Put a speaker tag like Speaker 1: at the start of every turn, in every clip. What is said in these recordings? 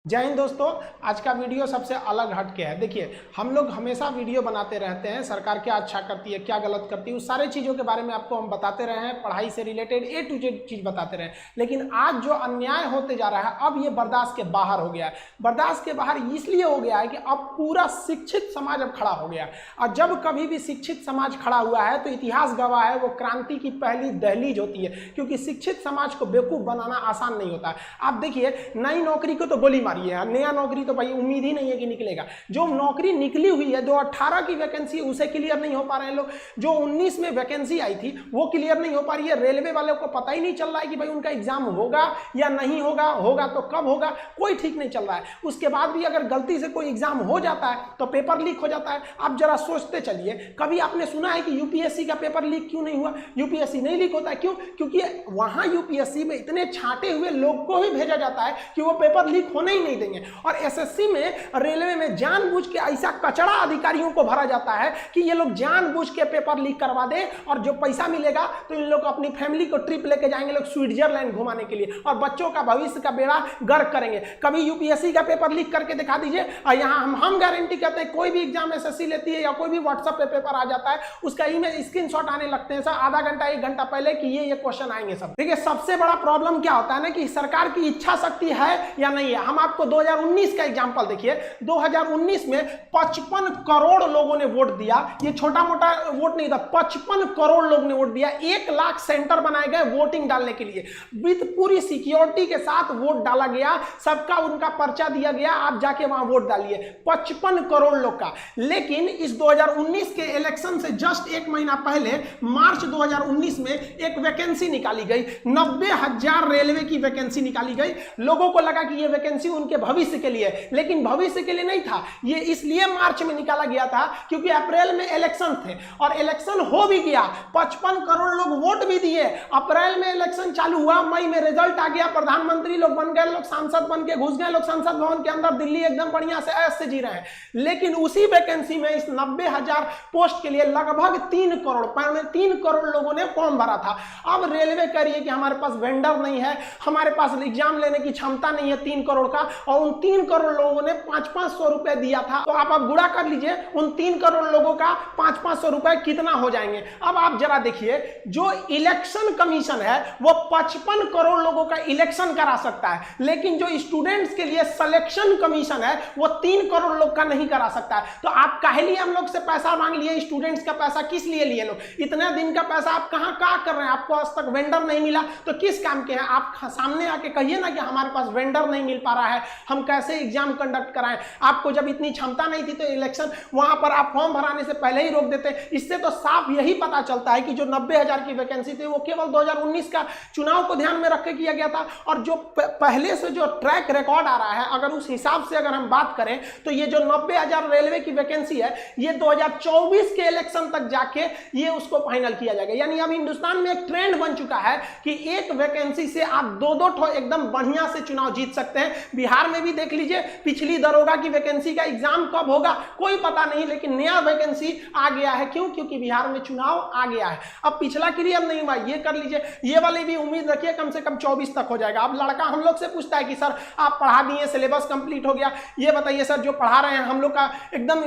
Speaker 1: जय हिंद दोस्तों। आज का वीडियो सबसे अलग हटके है। देखिए, हम लोग हमेशा वीडियो बनाते रहते हैं, सरकार क्या अच्छा करती है, क्या गलत करती है, उस सारे चीज़ों के बारे में आपको हम बताते रहे हैं, पढ़ाई से रिलेटेड A to Z चीज़ बताते रहे हैं। लेकिन आज जो अन्याय होते जा रहा है, अब ये बर्दाश्त के बाहर हो गया है। बर्दाश्त के बाहर इसलिए हो गया है कि अब पूरा शिक्षित समाज अब खड़ा हो गया है। और जब कभी भी शिक्षित समाज खड़ा हुआ है तो इतिहास गवाह है, वो क्रांति की पहली दहलीज होती है, क्योंकि शिक्षित समाज को बेवकूफ़ बनाना आसान नहीं होता है। आप देखिए, नई नौकरी को तो गोली मारिए, नया नौकरी तो भाई उम्मीद ही नहीं है कि निकलेगा। जो नौकरी निकली हुई है, जो 18 की वैकेंसी उसे क्लियर नहीं हो पा रहे हैं लोग। जो 19 में वैकेंसी आई थी वो क्लियर नहीं हो पा रही है। रेलवे वालों को पता ही नहीं चल रहा है कि भाई उनका एग्जाम होगा या नहीं होगा, होगा तो कब होगा, कोई ठीक नहीं चल रहा है। उसके बाद भी अगर गलती से कोई एग्जाम हो जाता है तो पेपर लीक हो जाता है। आप जरा सोचते चलिए, कभी आपने सुना है कि यूपीएससी का पेपर लीक क्यों नहीं हुआ? यूपीएससी नहीं लीक होता है, क्यों? क्योंकि वहां यूपीएससी में इतने छांटे हुए लोग को ही भेजा जाता है कि वो पेपर लीक होने ही नहीं देंगे। और एसएससी में, रेलवे में जानबूझ के ऐसा कचड़ा अधिकारियों को भरा जाता है कि ये लोग जानबूझ के पेपर लीक करवा दे, और जो पैसा मिलेगा तो इन लोग अपनी फैमिली को ट्रिप लेके जाएंगे लोग स्विट्जरलैंड घुमाने के लिए, और बच्चों का भविष्य का बेड़ा गर्क करेंगे। कभी यूपीएससी का पेपर लीक करके दिखा दीजिए, और यहाँ हम गारंटी करते हैं, कोई भी एग्जाम एसएससी लेती है या कोई भी व्हाट्सएप पे पेपर आ जाता है, उसका इमेज स्क्रीनशॉट आने लगते हैं सर आधा घंटा 1 घंटा पहले कि ये क्वेश्चन आएंगे सब। देखिए, सबसे बड़ा प्रॉब्लम क्या होता है ना कि सरकार की इच्छा शक्ति है या नहीं है। हम आपको 2019 का एग्जांपल देखिए। 2019 में 55 करोड़ लोगों ने वोट दिया। ये छोटा मोटा वोट नहीं था, 55 करोड़ लोग ने वोट दिया। 1 लाख सेंटर बनाए गए वोटिंग डालने के लिए, विद पूरी सिक्योरिटी के साथ वोट डाला गया, सबका उनका पर्चा दिया गया, आप जाके वहां वोट डालिए। 55 करोड़ लोग का। लेकिन इस 2019 के इलेक्शन से जस्ट 1 महीना पहले मार्च 2019 में एक वैकेंसी निकाली गई, 90,000 रेलवे की वैकेंसी निकाली गई। लोगों को लगा कि यह वैकेंसी उनके भविष्य के लिए, लेकिन भविष्य के लिए नहीं था। ये इसलिए मार्च में निकाला गया था क्योंकि अप्रैल में इलेक्शन थे, और इलेक्शन हो भी गया। 55 करोड़ लोग वोट भी दिए। अप्रैल में इलेक्शन चालू हुआ, मई में रिजल्ट आ गया, प्रधानमंत्री लोग बन गए, लोग सांसद बन के घुस गए, लोग संसद भवन के अंदर, दिल्ली एकदम बढ़िया से ऐश से जी रहे हैं। लेकिन उसी वैकेंसी में इस 90,000 पोस्ट के लिए लगभग 3 करोड़ लोगों ने फॉर्म भरा था। अब रेलवे कह रही है कि हमारे पास वेंडर नहीं है, हमारे पास एग्जाम लेने की क्षमता नहीं है 3 करोड़ का, और उन 3 करोड़ लोगों ने 500-500 रुपए दिया था। तो आप गुणा कर लीजिए, उन 3 करोड़ लोगों का 500-500 रुपए कितना हो जाएंगे। अब आप जरा देखिए, जो इलेक्शन कमीशन है वो 55 करोड़ लोगों का इलेक्शन करा सकता है, लेकिन जो स्टूडेंट्स के लिए सिलेक्शन कमीशन है वो 3 करोड़ लोग का नहीं करा सकता है। तो आप काहे लिए हम लोग से पैसा मांग लिए? स्टूडेंट्स का पैसा किस लिए लिए लोग? इतने दिन का पैसा आप कहां कर रहे हैं? आपको आज तक वेंडर नहीं मिला तो किस काम के हैं आप? सामने आके कहिए ना कि हमारे पास वेंडर नहीं मिल पा रहा है, हम कैसे एग्जाम कंडक्ट कराएं। आपको जब इतनी क्षमता नहीं थी तो इलेक्शन वहां पर आप फॉर्म भराने से पहले ही रोक देते। इससे तो साफ यही पता चलता है कि जो 90,000 की वैकेंसी थी वो केवल 2019 का चुनाव को ध्यान में रख के किया गया था। और जो पहले से जो ट्रैक रिकॉर्ड आ रहा है, अगर उस हिसाब से अगर हम बात करें तो ये जो 90,000 रेलवे की वैकेंसी है, ये 2024 के इलेक्शन तक जाके ये उसको फाइनल किया जाएगा। यानी अब हिंदुस्तान में एक ट्रेंड बन चुका है कि एक वैकेंसी से आप 2-2 एकदम बढ़िया से चुनाव जीत सकते हैं। बिहार में भी देख लीजिए, पिछली दरोगा की वैकेंसी का एग्जाम कब होगा कोई पता नहीं, लेकिन नया वैकेंसी आ गया है। क्यों? क्योंकि बिहार में चुनाव आ गया है। अब पिछला क्लियर नहीं हुआ, ये कर लीजिए, ये वाली भी उम्मीद रखिए कम से कम 24 तक हो जाएगा। अब लड़का हम लोग से पूछता है कि सर आप पढ़ा दिए, सिलेबस कंप्लीट हो गया, ये बताइए सर जो पढ़ा रहे हैं हम लोग का एकदम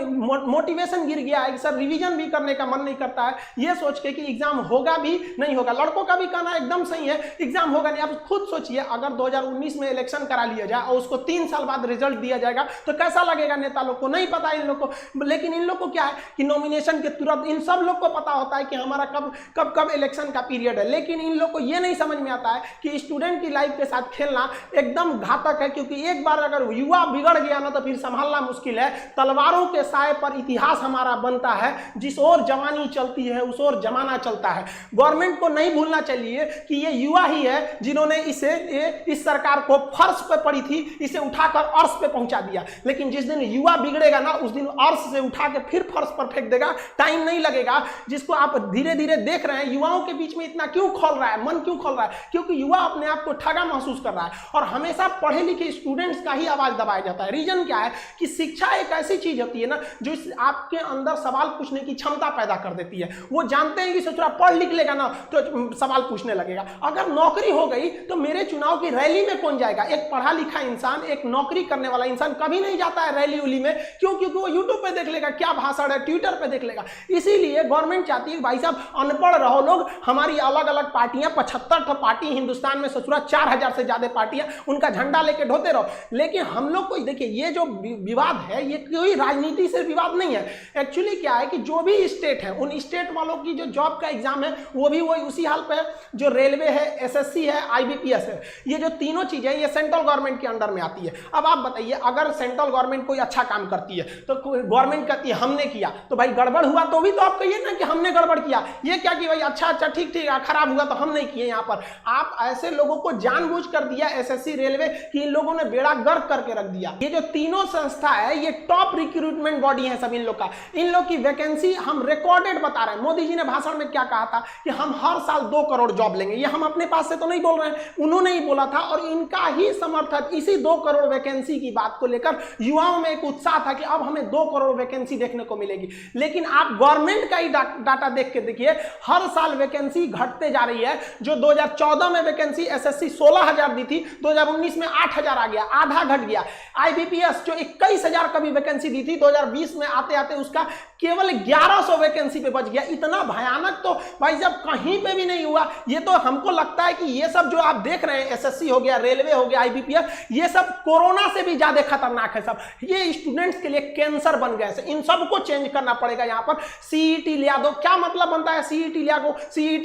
Speaker 1: मोटिवेशन गिर गया है, सर रिवीजन भी करने का मन नहीं करता है, ये सोच के कि एग्जाम होगा भी नहीं होगा। लड़कों का भी कहना एकदम सही है, एग्जाम होगा नहीं। आप खुद सोचिए, अगर 2019 में इलेक्शन करा लिया जाए और उसको 3 साल बाद रिजल्ट दिया जाएगा तो कैसा लगेगा नेता लोग को? नहीं पता इन लोग को। लेकिन इन लोग को क्या है कि नॉमिनेशन के तुरंत इन सब लोग को पता होता है कि हमारा कब इलेक्शन का पीरियड है। लेकिन इन लोग को यह नहीं समझ में आता है कि स्टूडेंट की लाइफ के साथ खेलना एकदम घातक है, क्योंकि एक बार अगर युवा बिगड़ गया ना तो फिर संभालना मुश्किल है। तलवारों के साए पर इतिहास हमारा बनता है, जिस ओर जवानी चलती है उस ओर जमाना चलता है। गवर्नमेंट को नहीं भूलना चाहिए कि ये युवा ही है जिन्होंने इस सरकार को फर्श पे पड़ी थी, इसे उठाकर अर्श पे पहुंचा दिया। लेकिन जिस दिन युवा बिगड़ेगा ना उस दिन अर्श से उठा के फिर फर्श पर फेंक देगा, टाइम नहीं लगेगा। जिसको आप धीरे धीरे देख रहे हैं, युवाओं के बीच में इतना क्यों खोल रहा है, मन क्यों खोल रहा है? क्योंकि युवा अपने आप को ठगा महसूस कर रहा है, और हमेशा पढ़े लिखे स्टूडेंट्स का ही आवाज दबाया जाता है। रीजन क्या है कि शिक्षा एक ऐसी चीज होती है ना जो आपके अंदर सवाल पूछने की क्षमता पैदा कर देती है। वो जानते हैं कि सोच रहा पढ़ लिख लेगा ना तो सवाल पूछने लगेगा। अगर नौकरी हो गई तो मेरे चुनाव की रैली में कौन जाएगा? एक पढ़ा लिखा इंसान इंसान, एक नौकरी करने वाला इंसान कभी नहीं जाता है रैली उली में। क्यों? क्योंकि वो यूट्यूब पे देख लेगा क्या भाषण है, ट्विटर पे देख लेगा। इसीलिए गवर्नमेंट चाहती है भाई साहब अनपढ़ रहो लोग, हमारी अलग अलग पार्टियां, 75 पार्टी हिंदुस्तान में, ससुरा 4000 से ज्यादा पार्टियां, उनका झंडा लेके ढोते रहो। लेकिन हम लोग को देखिए ये जो विवाद है ये कोई राजनीति से विवाद नहीं है। एक्चुअली क्या है कि जो भी स्टेट है उन स्टेट वालों की जो जॉब का एग्जाम है वो भी वही उसी हाल पे है जो रेलवे है, एसएससी है, आईबीपीएस है। ये जो तीनों चीजें ये सेंट्रल गवर्नमेंट के अंडर में आती है। अब आप बताइए अगर सेंट्रल गवर्नमेंट कोई अच्छा काम करती है तो गवर्नमेंट कहती है हमने किया, तो भाई गड़बड़ हुआ तो भी तो आप कहिए ना कि हमने गड़बड़ किया। ये क्या कि भाई अच्छा ठीक ठीक खराब हुआ तो हम नहीं किए। यहाँ पर आप ऐसे लोगों को जानबूझ कर दिया एसएससी, रेलवे, कि इन लोगों ने बेड़ा गर्क करके रख दिया। ये जो तीनों संस्था है ये टॉप रिक्रूटमेंट बॉडी है सब इन लोग का। इन लोग की वैकेंसी हम रिकॉर्डेड बता रहे हैं। मोदी जी ने भाषण में क्या कहा था कि हम हर साल 2 करोड़ जॉब लेंगे। ये हम अपने पास से तो नहीं बोल रहे हैं, उन्होंने ही बोला था। और इनका ही समर्थक इसी 2 करोड़ वैकेंसी की बात को लेकर युवाओं में एक उत्साह था कि अब हमें 2 करोड़ वैकेंसी देखने को मिलेगी। लेकिन आप गवर्नमेंट का ही डाटा देख के देखिए, हर साल वैकेंसी घटते जा रही है। जो 2014 में वैकेंसी एसएससी 16,000 दी थी, 2019 में 8,000 आ गया, आधा घट गया। आईबीपीएस जो 21,000 का भी वैकेंसी दी थी, 2020 में आते आते उसका केवल 1100 वैकेंसी पे बच गया। इतना भयानक तो भाई साहब कहीं पे भी नहीं हुआ। ये तो हमको लगता है कि ये सब जो आप देख रहे हैं, एसएससी हो गया, रेलवे हो गया, आईबीपीएस, ये सब कोरोना से भी ज्यादा खतरनाक है। सब ये स्टूडेंट्स के लिए कैंसर बन गए। इन सबको चेंज करना पड़ेगा। यहाँ पर सीईटी ले दो, क्या मतलब बनता है सीईटी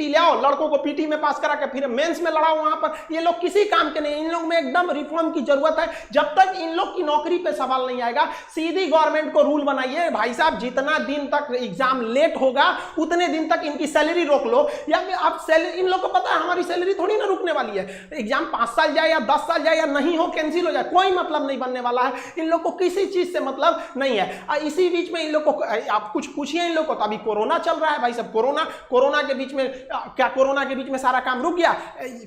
Speaker 1: ले आओ, लड़कों को पीटी में पास करा के फिर मेंस में लड़ाओ। वहां पर ये लोग किसी काम के नहीं। इन लोग में एकदम रिफॉर्म की जरूरत है। जब तक इन लोग की नौकरी पे सवाल नहीं आएगा, सीधी गवर्नमेंट को रूल बनाइए भाई साहब, जितना दिन तक एग्जाम लेट होगा उतने दिन तक इनकी सैलरी रोक लो। या आप सैलरी, इन लोग को पता है हमारी सैलरी थोड़ी ना रुकने वाली है। एग्जाम 5 साल जाए या 10 साल जाए या नहीं हो, कैंसिल हो जाए, कोई मतलब नहीं बनने वाला है। इन लोग को किसी चीज से मतलब नहीं है। इसी बीच में इन लोग को आप कुछ पूछिए इन लोग को, तो अभी कोरोना चल रहा है भाई साहब। कोरोना के बीच में क्या, कोरोना के बीच में सारा काम रुक गया?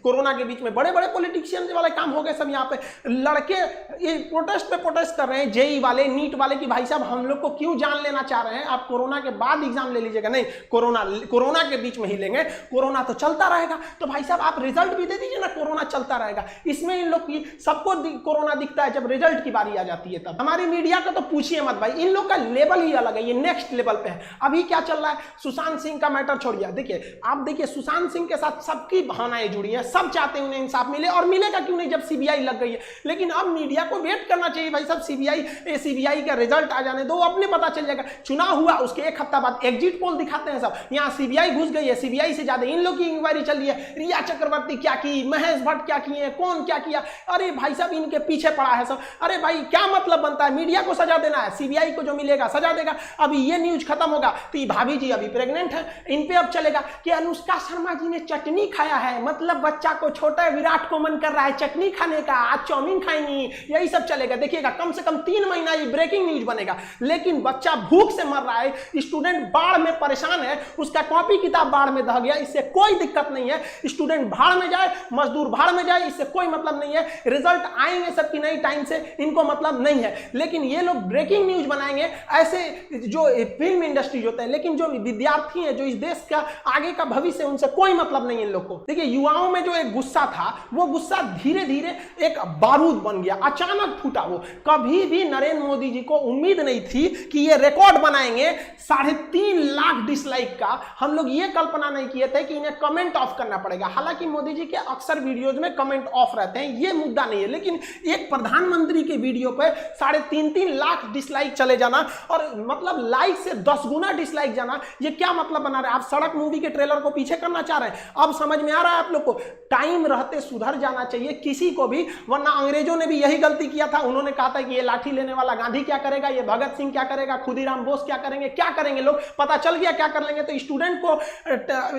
Speaker 1: कोरोना के बीच में बड़े बड़े पॉलिटिशियन वाले काम हो गए सब। यहाँ पे लड़के ये प्रोटेस्ट कर रहे हैं, जेई वाले, नीट वाले, कि भाई साहब हम लोग को क्यों जान लेना चाह रहे हैं? आप कोरोना के बाद एग्जाम ले लीजिएगा। नहीं, कोरोना के बीच में ही लेंगे, कोरोना तो चलता रहेगा। तो भाई साहब आप रिजल्ट भी दे दीजिए ना, कोरोना चलता रहेगा। इसमें इन लोग की सबको कोरोना दिखता है, जब रिजल्ट की बारी आ जाती है तब। हमारी मीडिया का तो पूछिए मत भाई, इन लोग का लेवल ही अलग है, ये नेक्स्ट लेवल पे है। अभी क्या चल रहा है, सुशांत सिंह का मैटर छोड़िए। देखिए आप देखिए सुशांत सिंह के साथ सबकी भावनाएं जुड़ी हैं, सब चाहते हैं उन्हें इंसाफ मिले, और मिलेगा क्यों नहीं जब सीबीआई लग गई है। लेकिन अब मीडिया को वेट करना चाहिए भाई साहब, सीबीआई का रिजल्ट आ जाने दो, अपने पता चल जाएगा। चुनाव हुआ उसके 1 हफ्ता बाद एग्जिट पोल दिखाते हैं सब, यहाँ सीबीआई घुस गई है, सीबीआई से ज्यादा इन लोग की इंक्वायरी चल रही है। रिया चक्रवर्ती क्या की, महेश भट्ट क्या किए, कौन क्या किया, अरे भाई साहब इनके पीछे पड़ा है सब। अरे भाई क्या मतलब बनता है, मीडिया को सजा देना है, सीबीआई को जो मिलेगा सजा देगा। अभी ये न्यूज खत्म होगा तो ये भाभी जी अभी प्रेग्नेंट है, इन पे अब चलेगा कि अनुष्का शर्मा जी ने चटनी खाया है, मतलब बच्चा को छोटा विराट को मन कर रहा है चटनी खाने का, आज चाउमीन खाएंगी, यही सब चलेगा। देखिएगा कम से कम 3 महीना ये ब्रेकिंग न्यूज बनेगा। लेकिन बच्चा भूख से मर रहा है, स्टूडेंट बाढ़ में परेशान है, उसका कॉपी किताब बाढ़ में दह गया, इससे कोई दिक्कत नहीं है। स्टूडेंट भाड़ में जाए, मजदूर भाड़ में जाए, इससे कोई मतलब नहीं है। रिजल्ट आएंगे सबकी नई टाइम से, इनको मतलब नहीं है। लेकिन ये लोग ब्रेकिंग न्यूज बनाएंगे, ऐसे जो फिल्म इंडस्ट्री होते हैं। लेकिन जो विद्यार्थी है, जो इस देश का आगे का भविष्य, उनसे कोई मतलब नहीं है इन लोग को। देखिए युवाओं में जो एक गुस्सा था, वो गुस्सा धीरे धीरे एक बारूद बन गया, अचानक फूटा। वो कभी भी नरेंद्र मोदी जी को उम्मीद नहीं थी कि ये रिकॉर्ड बनाएंगे 3.5 लाख डिसलाइक का। हम लोग ये कल्पना नहीं किए थे कि इन्हें कमेंट ऑफ करना पड़ेगा। हालांकि मोदी जी के अक्सर वीडियोज में कमेंट ऑफ रहते हैं, ये मुद्दा नहीं है। लेकिन एक प्रधानमंत्री के वीडियो पे 3.5 लाख डिसलाइक चले जाना, और मतलब लाइक से 10 गुना डिसलाइक जाना, ये क्या मतलब बना रहे हैं? आप सड़क मूवी के ट्रेलर को पीछे करना चाह रहे हैं? अब समझ में आ रहा है आप लोग को, टाइम रहते सुधर जाना चाहिए किसी को भी, वरना अंग्रेजों ने भी यही गलती किया था। उन्होंने कहा था कि ये लाठी लेने वाला गांधी क्या करेगा, ये भगत सिंह क्या करेगा, खुदीराम बोस क्या करेंगे लोग, पता चल गया क्या कर लेंगे। तो स्टूडेंट को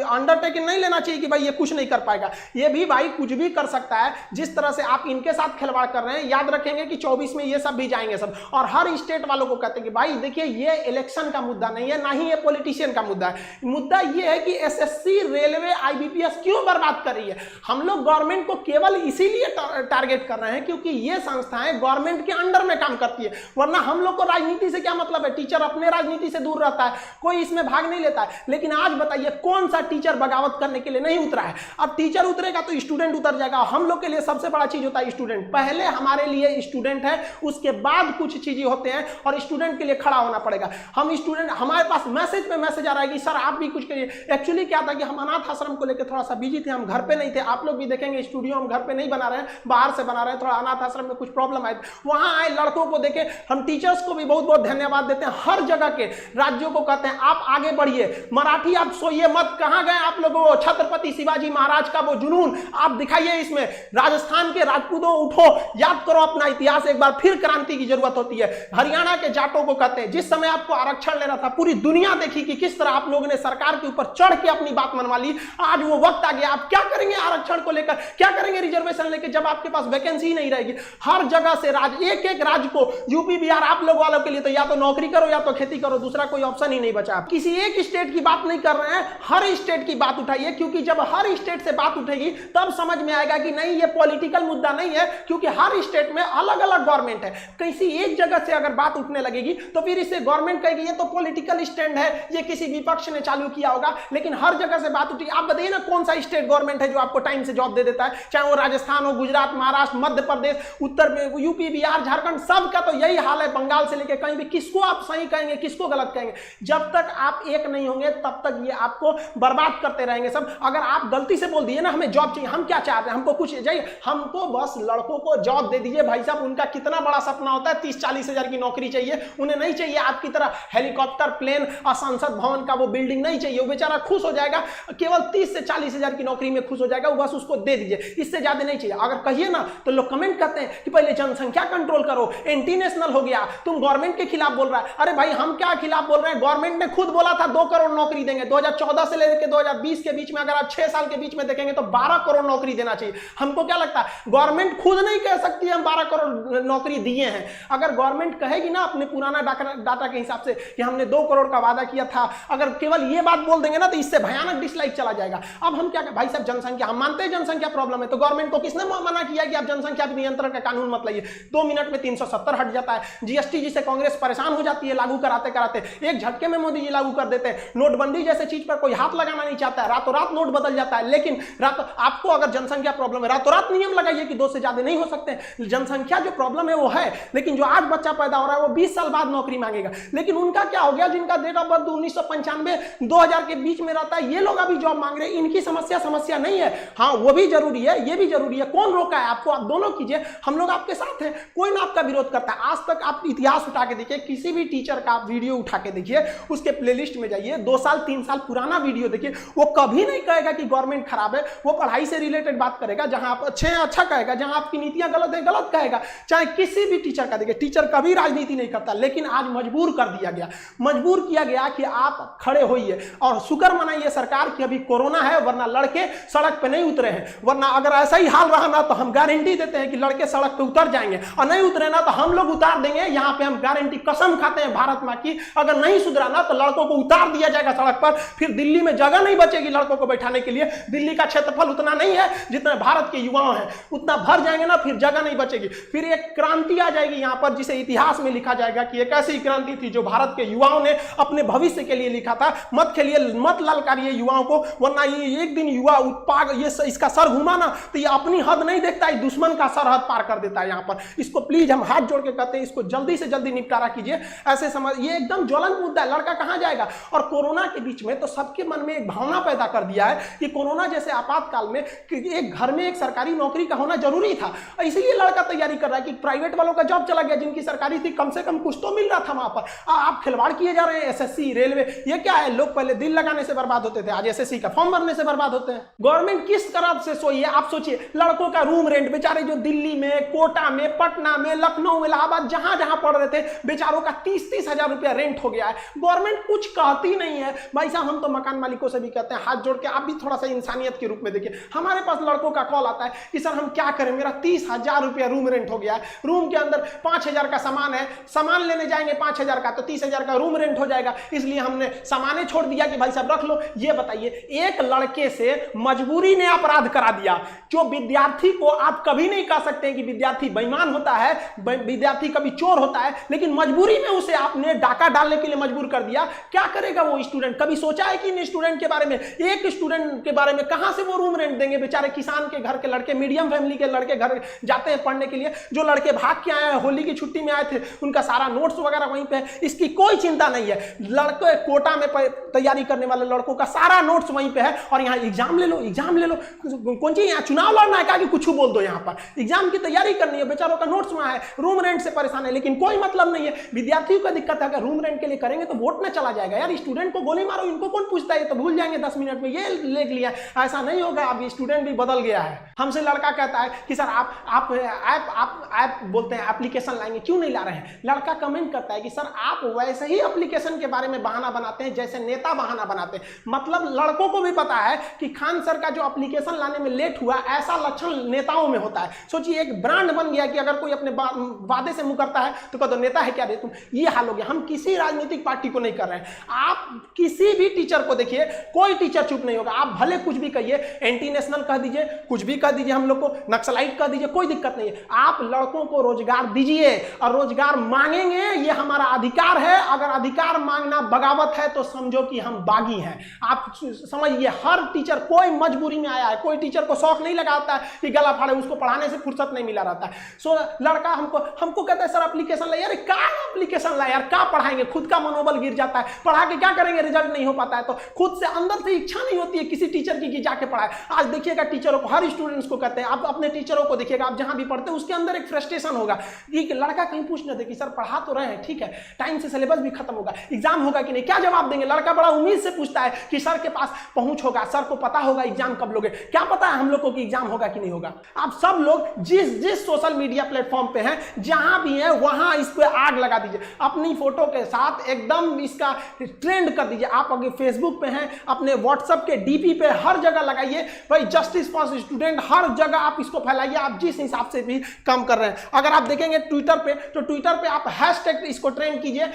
Speaker 1: अंडरटेकिंग नहीं लेना चाहिए कि भाई ये कुछ नहीं कर पाएगा। ये भी भाई कुछ भी कर सकता है। जिस तरह से आप इनके साथ खिलवाड़ कर रहे हैं, याद रखेंगे कि 24 में ये सब भी जाएंगे सब। और हर स्टेट वालों को कहते हैं कि भाई देखिए ये इलेक्शन का मुद्दा नहीं है, ना ही ये पॉलिटिशियन का मुद्दा है। मुद्दा ये है कि एसएससी, रेलवे, आईबीपीएस क्यों बर्बाद कर रही है। हम लोग गवर्नमेंट को केवल इसीलिए टारगेट कर रहे हैं क्योंकि ये संस्थाएं गवर्नमेंट के अंडर में काम करती है। वरना हम लोग को राजनीति से क्या मतलब है? टीचर अपने राजनीति से दूर रहता है, कोई इसमें भाग नहीं लेता है। लेकिन आज बताइए कौन सा टीचर बगावत करने के लिए नहीं उतरा है? अब टीचर उतरेगा तो स्टूडेंट उतर जाएगा। हम लोग के लिए सबसे बड़ा चीज होता है स्टूडेंट। पहले हमारे लिए स्टूडेंट है, उसके बाद कुछ चीजें होते हैं और स्टूडेंट के लिए खड़ा होना पड़ेगा। हम स्टूडेंट, हमारे पास मैसेज पे मैसेज आ रहा है कि सर आप भी कुछ करिए। एक्चुअली क्या था कि हम अनाथ आश्रम को लेकर थोड़ा सा बिजी थे, हम घर पे नहीं थे। आप लोग भी देखेंगे स्टूडियो हम घर पे नहीं बना रहे हैं, बाहर से बना रहे हैं। थोड़ा अनाथ आश्रम में कुछ प्रॉब्लम आए, वहां आए लड़कों को देखे। हम टीचर्स को भी बहुत बहुत धन्यवाद देते हैं, हर जगह के राज्यों को कहते हैं आप आगे बढ़िए, मराठी आप सोइए मत। कहां गए आप लोगों को छत्रपति शिवाजी महाराज का वो जुनून आप दिखाइए इसमें। राजस्थान के राजपूतों उठो, याद करो अपना इतिहास एक बार, फिर क्रांति की जरूरत होती है। हरियाणा के जाटों को कहते हैं जिस समय आपको आरक्षण लेना था, पूरी दुनिया देखी कि किस तरह आप लोगों ने सरकार के ऊपर चढ़ के अपनी बात मनवा ली। आज वो वक्त आ गया, आप क्या करेंगे आरक्षण को लेकर, क्या करेंगे रिजर्वेशन लेकर, जब आपके पास वैकेंसी ही नहीं रहेगी। हर जगह से एक एक राज्य को, यूपी बिहार आप लोग वालों के लिए तो या तो नौकरी करो या तो खेती करो, दूसरा कोई ऑप्शन ही नहीं बचा। किसी एक स्टेट की बात नहीं कर रहे हैं, हर स्टेट की बात उठाइए, क्योंकि जब हर स्टेट से बात उठेगी तब समझ में आएगा कि नहीं ये पॉलिटिकल मुद्दा नहीं है, क्योंकि हर स्टेट में अलग अलग गवर्नमेंट है। किसी एक जगह से अगर बात उठने लगेगी तो फिर इससे गवर्नमेंट कहेगी ये तो पॉलिटिकल स्टैंड है, ये किसी विपक्ष ने चालू किया होगा। लेकिन हर जगह से बात उठी, आप बताइए ना कौन सा स्टेट गवर्नमेंट है जो आपको टाइम से जॉब दे देता है, चाहे वो राजस्थान हो, गुजरात, महाराष्ट्र, मध्य प्रदेश, उत्तर में यूपी बिहार झारखंड, सबका तो यही हाल है। बंगाल से लेकर कहीं भी, किसको आप सही कहेंगे किसको गलत कहेंगे? जब तक आप एक नहीं होंगे तब तक ये आपको बर्बाद करते रहेंगे सब। अगर आप गलती से बोल दिए ना हमें जॉब चाहिए, हम क्या चाहते हैं, हमको कुछ चाहिए, हमको बस लड़कों को जॉब दे दीजिए। भाई साहब उनका कितना बड़ा सपना होता है, 30-40 हजार की नौकरी चाहिए, उन्हें नहीं चाहिए आपकी तरह हेलीकॉप्टर, प्लेन और संसद भवन का वो बिल्डिंग नहीं चाहिए। वो बेचारा खुश हो जाएगा, केवल 30 से 40 हजार की नौकरी में खुश हो जाएगा, वो बस उसको दे दीजिए, इससे ज्यादा नहीं चाहिए। अगर कहिए ना तो लोग कमेंट करते हैं कि पहले जनसंख्या कंट्रोल करो, एंटी नेशनल हो गया, तुम गवर्नमेंट के खिलाफ बोल रहा है। अरे भाई हम क्या खिलाफ बोल रहे हैं, गवर्नमेंट ने खुद बोला था 2 करोड़ नौकरी देंगे। 2014 से लेकर 2020 के बीच में अगर आप 6 साल के बीच में देखेंगे तो 12 करोड़ नौकरी देना चाहिए। हमको क्या लगता है गवर्नमेंट खुद नहीं कह सकती हम 12 करोड़ नौकरी दिए हैं। अगर गवर्नमेंट कहेगी ना अपने पुराना डाटा के हिसाब से कि हमने 2 करोड़ का वादा किया था, अगर केवल ये बात बोल देंगे ना तो इससे भयानक डिसलाइक चला जाएगा। अब हम क्या, भाई साहब जनसंख्या, हम मानते हैं जनसंख्या प्रॉब्लम है, तो गवर्नमेंट को किसने मना किया कि आप जनसंख्या नियंत्रण का कानून मत लाइए? 2 मिनट में 370 हट जाता है। जीएसटी जिसे कांग्रेस परेशान हो जाती है लागू कराते कराते, एक झटके में मोदी जी लागू कर देते हैं। नोटबंदी जैसे चीज पर कोई हाथ लगाना नहीं चाहता है, रातों रात नोट बदल जाता है। लेकिन आपको अगर जनसंख्या प्रॉब्लम है, रातों रात नियम लगाइए कि 2 से ज्यादा नहीं हो सकते। जनसंख्या जो प्रॉब्लम है वो है, लेकिन जो आज बच्चा पैदा हो रहा है वो 20 साल बाद नौकरी मांगेगा। लेकिन उनका क्या हो गया, जिनका डेट ऑफ बर्थ 1995 2000 के बीच में रहता है, ये लोग अभी जॉब मांग रहे हैं। इनकी समस्या नहीं है। हाँ वो भी जरूरी है, ये भी जरूरी है। कौन रोका है आपको? आप दोनों कीजिए, हम लोग आपके साथ हैं, कोई ना आपका विरोध करता है। आज तक आप इतिहास उठा के देखिए, किसी भी टीचर का आप वीडियो उठा के देखिए, उसके प्लेलिस्ट में जाइए, 2 साल 3 साल पुराना वीडियो देखिए, वो कभी नहीं कहेगा कि गवर्नमेंट खराब है। वो पढ़ाई से रिलेटेड बात करेगा, जहां आप अच्छे हैं अच्छा कहेगा, जहां आपकी नीतियां गलत है गलत कहेगा। चाहे किसी भी टीचर का देखिए, टीचर कभी राजनीति नहीं करता, लेकिन आज मजबूर कर दिया गया, मजबूर किया गया कि आप खड़े होइए और शुक्र मनाइए सरकार की अभी कोरोना है, वरना लड़के सड़क पे नहीं उतरे हैं। वरना अगर ऐसा ही हाल रहा ना तो हम गारंटी देते हैं कि लड़के सड़क पे उतर जाएंगे, और नहीं उतरे ना तो हम लोग उतार देंगे। यहाँ पे हम गारंटी, कसम खाते हैं भारत मां की, अगर नहीं सुधरा ना तो लड़कों को उतार दिया जाएगा सड़क पर। फिर दिल्ली में जगह नहीं बचेगी लड़कों को बैठाने के लिए। दिल्ली का क्षेत्रफल उतना नहीं है जितना भारत के युवाओं हैं, उतना भर जाएंगे ना, फिर जगह नहीं बचेगी। फिर एक क्रांति आ जाएगी यहाँ पर, जिसे इतिहास में लिखा जाएगा कि एक ऐसी क्रांति थी जो भारत के युवाओं ने अपने भविष्य के लिए लिखा था। मत खेलिए, मत ललकारिए युवाओं को, वरना ये एक दिन युवा उत्पाद ये इसका सर घुमा ना तो ये अपनी हद नहीं देखता है, दुश्मन का सरहद पार कर देता है यहाँ पर। इसको प्लीज हम हाथ जोड़ के कहते हैं, इसको जल्दी से जल्दी निपटारा कीजिए। ऐसे समझ, ये एकदम ज्वलंत मुद्दा है, लड़का कहाँ जाएगा? और कोरोना के बीच में तो सबके मन में एक भावना पैदा कर दिया है कि कोरोना जैसे आपातकाल में एक घर में एक सरकारी नौकरी का होना जरूरी था। इसीलिए लड़का तैयारी कर रहा है कि प्राइवेट वालों का जॉब चला गया, जिनकी सरकारी थी कम से कम कुछ तो मिल रहा था वहां पर। आप खिलवाड़ किए जा रहे हैं। एसएससी, रेलवे, ये क्या है? लोग पहले दिल लगाने से बर्बाद होते थे, आज एसएससी का फॉर्म भरने से बर्बाद होते हैं। गवर्नमेंट किस तरह से सोइए, आप सोचिए, लड़कों का रूम रेंट, बेचारे जो दिल्ली में, कोटा में, पटना में, लखनऊ, इलाहाबाद, जहां जहां पढ़ रहे थे, बेचारों का 30-30 हजार रुपया रेंट हो गया है। गवर्नमेंट कुछ कहती नहीं है। भाई साहब हम तो मकान मालिकों से भी कहते हैं, हाथ जोड़ के आप भी थोड़ा सा इंसानियत के रूप में देखिए। हमारे पास लड़कों का कॉल आता है कि सर हम क्या करें, मेरा 30,000 रुपया रूम रेंट हो गया है, रूम के अंदर 5,000 का सामान है, सामान लेने जाएंगे 5,000 का तो 30,000 का रूम रेंट हो जाएगा, इसलिए हमने सामाने छोड़ दिया कि भाई साहब रख लो। ये बताइए, एक लड़के से मजबूरी ने अपराध करा दिया। जो विद्यार्थी को आप कभी नहीं कह सकते हैं कि विद्यार्थी बेईमान होता है, विद्यार्थी कभी चोर होता है, लेकिन मजबूरी में उसे आपने डाका डालने के लिए मजबूर कर दिया। क्या करेगा वो स्टूडेंट? कभी सोचा है कि इन स्टूडेंट के बारे में? एक स्टूडेंट के बारे में कहां से वो रूम रेंट देंगे? बेचारे किसान के घर के लड़के, मीडियम फैमिली के लड़के घर जाते हैं पढ़ने के लिए, जो लड़के भाग के आए हैं होली की छुट्टी में आए थे उनका सारा नोट्स वगैरह वहीं पे है, इसकी कोई चिंता नहीं है। लड़के कोटा में तैयारी करने वाले लड़कों का सारा नोट्स वहीं पे है, और यहाँ एग्जाम ले लो, एग्जाम ले लो, कौन सी यहाँ चुनाव लड़ना है क्या कि कुछ बोल दो, यहाँ पर एग्जाम की तैयारी करनी है, बेचारों का नोट्स वहाँ है, रूम रेंट से परेशान है, लेकिन कोई मतलब नहीं है। विद्यार्थियों का दिक्कत है, अगर रूम रेंट के लिए करेंगे तो वोट ना चला जाएगा यार, स्टूडेंट को गोली मारो, इनको कौन पूछता है, तो भूल जाएंगे 10 मिनट में, ये ले लिया, ऐसा नहीं होगा। अब स्टूडेंट भी बदल गया है। हमसे लड़का कहता है कि सर आप बोलते हैं एप्लीकेशन लाएंगे, क्यों नहीं ला रहे हैं? लड़का कमेंट करता है कि सर आप वैसे ही एप्लीकेशन के बारे में बहाना बनाते हैं जैसे नेता बहाना बनाते हैं। मतलब लड़कों को भी पता है कि खान सर का जो एप्लीकेशन लाने में लेट हुआ, ऐसा लक्षण नेताओं में होता है। सोचिए एक ब्रांड बन गया कि अगर कोई अपने वादे से मुकरता है तो कह दो नेता है क्या रे तुम, ये हाल हो गया। हम किसी राजनीतिक पार्टी को नहीं कर रहे हैं, आप किसी भी टीचर को देखिए, कोई टीचर चुप नहीं होगा, आप भले कुछ भी कहिए, एंटी नेशनल कह दीजिए, कुछ भी कह दीजिए, हम लोग को नक्सलाइट कह दीजिए, कोई दिक्कत नहीं है। आप लड़कों को रोजगार दीजिए और रोजगार मांगेंगे, ये हमारा अधिकार है। अगर अधिकार मांगना बगावत है तो समझो कि हम बागी हैं। आप समझिए, हर टीचर कोई मजबूरी में आया है, कोई टीचर को शौक नहीं लगाता है कि गला फाड़े, उसको पढ़ाने से फुर्सत नहीं मिला रहता है। सो लड़का हमको कहता है सर एप्लीकेशन ला, यार क्या एप्लीकेशन ला यार, क्या पढ़ाएंगे, खुद का मनोबल गिर जाता है, पढ़ा के क्या करेंगे, रिजल्ट नहीं हो पाता है तो खुद से अंदर से इच्छा नहीं होती है किसी टीचर की कि जाके पढ़ाए। आज देखिएगा टीचरों को, हर स्टूडेंट्स को कहते हैं, आप अपने टीचरों को देखिएगा, आप जहां भी पढ़ते हैं उसके अंदर एक फ्रस्ट्रेशन होगा कि लड़का कहीं पूछ न दे कि सर पढ़ा तो रहे हैं, ठीक है, टाइम से सिलेबस भी खत्म होगा, एग्जाम होगा कि नहीं, क्या जवाब देंगे? लड़का बड़ा उम्मीद से पूछता है कि सर के पास पहुंच होगा, सर को पता होगा एग्जाम कब लोगे, क्या पता है हम लोग को कि एग्जाम होगा कि नहीं होगा। आप सब लोग जिस सोशल मीडिया प्लेटफॉर्म पे हैं, जहां भी है वहां इस पे आग लगा दीजिए, अपनी फोटो के साथ एकदम इसका ट्रेंड कर दीजिए। आप अगर फेसबुक पे हैं, अपने व्हाट्सएप के डीपी पे हर जगह लगाइए भाई, जस्टिस फॉर स्टूडेंट, हर जगह आप इसको फैलाइए, आप जिस हिसाब से भी काम कर रहे हैं। अगर आप देखेंगे ट्विटर पे, तो ट्विटर पे आप हैशटैग इसको ट्रेंड कीजिए,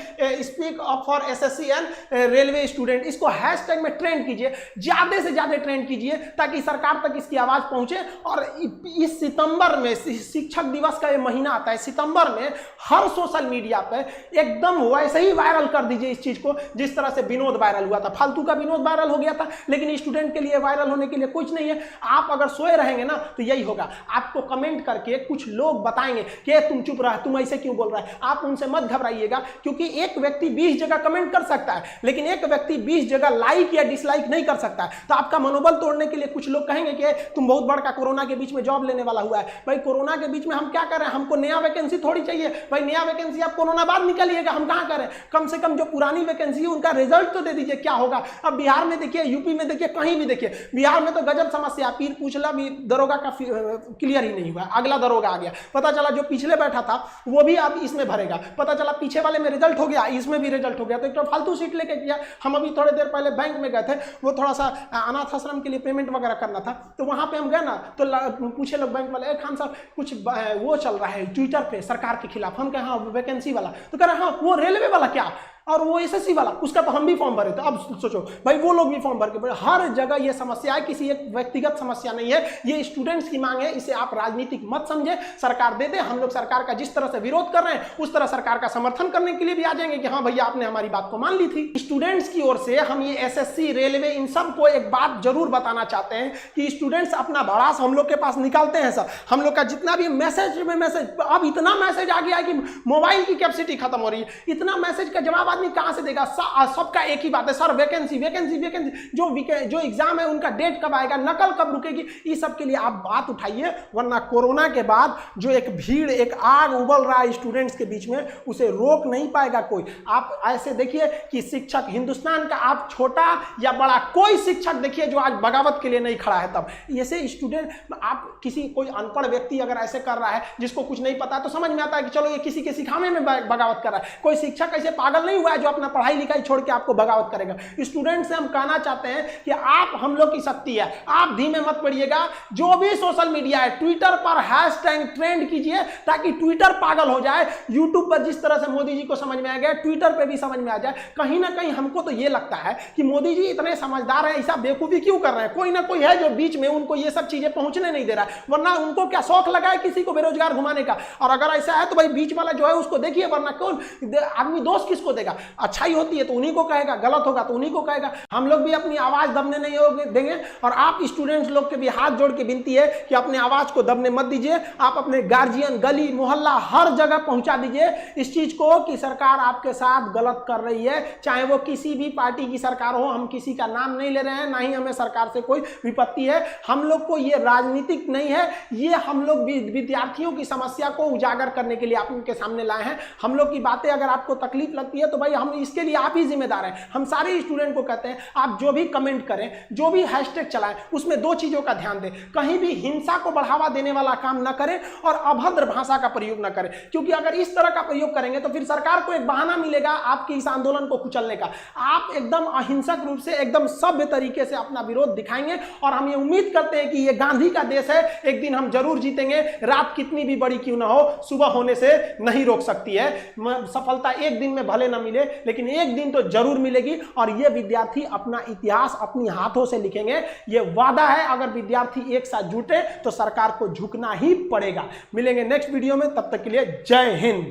Speaker 1: speak up for SSC and railway student, इसको हैशटैग में ट्रेंड कीजिए, ज्यादा से ज्यादा ट्रेंड कीजिए ताकि सरकार तक इसकी आवाज पहुंचे। और इस सितंबर में शिक्षक दिवस का ये महीना आता है, सितंबर में हर सोशल मीडिया पे एकदम वैसे ही वायरल कर दीजिए इस चीज को, जिस तरह से विनोद वायरल हुआ था, फालतू का विनोद वायरल हो गया था, लेकिन स्टूडेंट के लिए वायरल होने के लिए कुछ नहीं है। आप अगर सोए रहेंगे ना तो यही होगा, आपको कमेंट करके कुछ लोग बताएंगे कि तुम चुप रहा, तुम ऐसे क्यों बोल रहा है। आप उनसे मत घबराइएगा, क्योंकि एक व्यक्ति 20 जगह कमेंट कर सकता है, लेकिन एक व्यक्ति 20 जगह लाइक या डिसलाइक नहीं कर सकता है। तो आपका मनोबल तोड़ने के लिए कुछ लोग कहेंगे कि तुम बहुत बड़का कोरोना के बीच में जॉब लेने वाला हुआ है। भाई कोरोना के बीच में हम क्या कर रहे हैं, हमको नया वैकेंसी थोड़ी चाहिए भाई, नया वैकेंसी आप कोरोना बाद निकलिएगा, हम कहां करें। कम से कम जो पुरानी वैकेंसी है उनका रिजल्ट तो दे दीजिए, क्या होगा। अब बिहार में देखिए, यूपी में देखिए, कहीं भी देखिए, बिहार में तो गजब समस्या, पीर पूछला भी दरोगा का क्लियर ही नहीं हुआ, अगला दरोगा आ गया, पता चला जो पिछले बैठा था वो भी अब इसमें भरेगा, पता चला पीछे वाले में रिजल्ट हो गया, इसमें भी रिजल्ट हो गया। तो एक तो फालतू सीट लेके किया। हम अभी थोड़ी देर पहले बैंक में गए थे, वो थोड़ा सा अनाथ आश्रम के लिए पेमेंट वगैरह करना था, तो वहां पे हम गए ना, तो पूछे लोग बैंक वाले, खान साहब कुछ वो चल रहा है ट्विटर पे सरकार के खिलाफ। हम कहे हाँ वैकेंसी वाला, तो कह रहे हाँ वो रेलवे वाला क्या, और वो एसएससी वाला, उसका तो हम भी फॉर्म भरे थे। अब सोचो भाई, वो लोग भी फॉर्म भर के, हर जगह ये समस्या है, किसी एक व्यक्तिगत समस्या नहीं है, ये स्टूडेंट्स की मांग है। इसे आप राजनीतिक मत समझे, सरकार दे दे, हम लोग सरकार का जिस तरह से विरोध कर रहे हैं उस तरह सरकार का समर्थन करने के लिए भी आ जाएंगे कि हाँ भैया आपने हमारी बात को मान ली थी। स्टूडेंट्स की ओर से हम ये एसएससी, रेलवे, इन सब को एक बात जरूर बताना चाहते हैं कि स्टूडेंट्स अपना भड़ास हम लोग के पास निकालते हैं सर। हम लोग का जितना भी मैसेज में मैसेज, अब इतना मैसेज आ गया है कि मोबाइल की कैपेसिटी खत्म हो रही है, इतना मैसेज का जवाब आदमी कहां से देगा। सबका एक ही बात है, सर वैकेंसी वैकेंसी वैकेंसी, जो एग्जाम है उनका डेट कब आएगा, नकल कब रुकेगी, इस सब के लिए आप बात उठाइए। वरना कोरोना के बाद जो एक भीड़, एक आग उबल रहा है स्टूडेंट्स के बीच में, उसे रोक नहीं पाएगा कोई। आप ऐसे देखिए कि शिक्षक, हिंदुस्तान का आप छोटा या बड़ा कोई शिक्षक देखिए जो आज बगावत के लिए नहीं खड़ा है। तब ऐसे स्टूडेंट, आप किसी कोई अनपढ़ व्यक्ति अगर ऐसे कर रहा है जिसको कुछ नहीं पता है तो समझ में आता है कि चलो ये किसी के सिखाने में बगावत कर रहा है। कोई शिक्षक ऐसे पागल नहीं हुआ है जो अपना पढ़ाई लिखाई छोड़ के आपको बगावत करेगा। स्टूडेंट से हम कहना चाहते हैं कि आप हम लोग की शक्ति है, आप धीमे मत पड़िएगा। जो भी सोशल मीडिया है, ट्विटर पर हैशटैग ट्रेंड कीजिए ताकि ट्विटर पागल हो जाए। यूट्यूब पर जिस तरह से मोदी जी को समझ में आ गया, ट्विटर पे भी समझ में आ जाए। कहीं ना कहीं हमको तो ये लगता है कि मोदी जी इतने समझदार हैं, ऐसा बेवकूफी क्यों कर रहे हैं। कोई ना कोई है जो बीच में उनको ये सब चीजें पहुंचने नहीं दे रहा है, वरना उनको क्या शौक लगा है किसी को बेरोजगार घुमाने का। और अगर ऐसा है तो भाई बीच वाला जो है उसको देखिए, वरना कौन आदमी दोष किसको देगा। अच्छाई होती है तो उन्हीं को कहेगा, गलत होगा तो उन्हीं को कहेगा। हम लोग भी अपनी आवाज दबने नहीं देंगे। और आप स्टूडेंट्स लोग के भी हाथ जोड़ के विनती है कि अपने आवाज को दबने मत दीजिए। आप अपने गार्जियन, गली मोहल्ला हर जगह पहुंचा दीजिए इस चीज को कि सरकार आपके साथ गलत कर रही है, चाहे वो किसी भी पार्टी की सरकार हो। हम किसी का नाम नहीं ले रहे हैं, ना ही हमें सरकार से कोई विपत्ति है। हम लोग को ये राजनीतिक नहीं है, ये हम लोग विद्यार्थियों की समस्या को उजागर करने के लिए आप उनके सामने लाए हैं। हम लोग की बातें अगर आपको तकलीफ लगती है तो भाई हम इसके लिए आप ही जिम्मेदार हैं। हम सारे स्टूडेंट को कहते हैं आप जो भी कमेंट करें, जो भी हैशटैग चलाएं, उसमें दो चीजों का ध्यान दें। कहीं भी हिंसा को बढ़ावा देने वाला काम ना करें और अभद्र भाषा का प्रयोग ना करें, क्योंकि अगर इस तरह का प्रयोग करेंगे तो फिर सरकार को एक बहाना मिलेगा आपके इस आंदोलन को कुचलने का। आप एकदम अहिंसक रूप से, एकदम सभ्य तरीके से अपना विरोध दिखाएंगे और हम ये उम्मीद करते हैं कि ये गांधी का देश है, एक दिन हम जरूर जीतेंगे। रात कितनी भी बड़ी क्यों ना हो, सुबह होने से नहीं रोक सकती है। सफलता एक दिन में भले ना मिले, लेकिन एक दिन तो जरूर मिलेगी और ये विद्यार्थी अपना इतिहास अपनी हाथों से लिखेंगे। ये वादा है, अगर विद्यार्थी एक साथ जुटे तो सरकार को झुकना ही पड़ेगा। मिलेंगे नेक्स्ट वीडियो में, तब तक के लिए जय हिंद।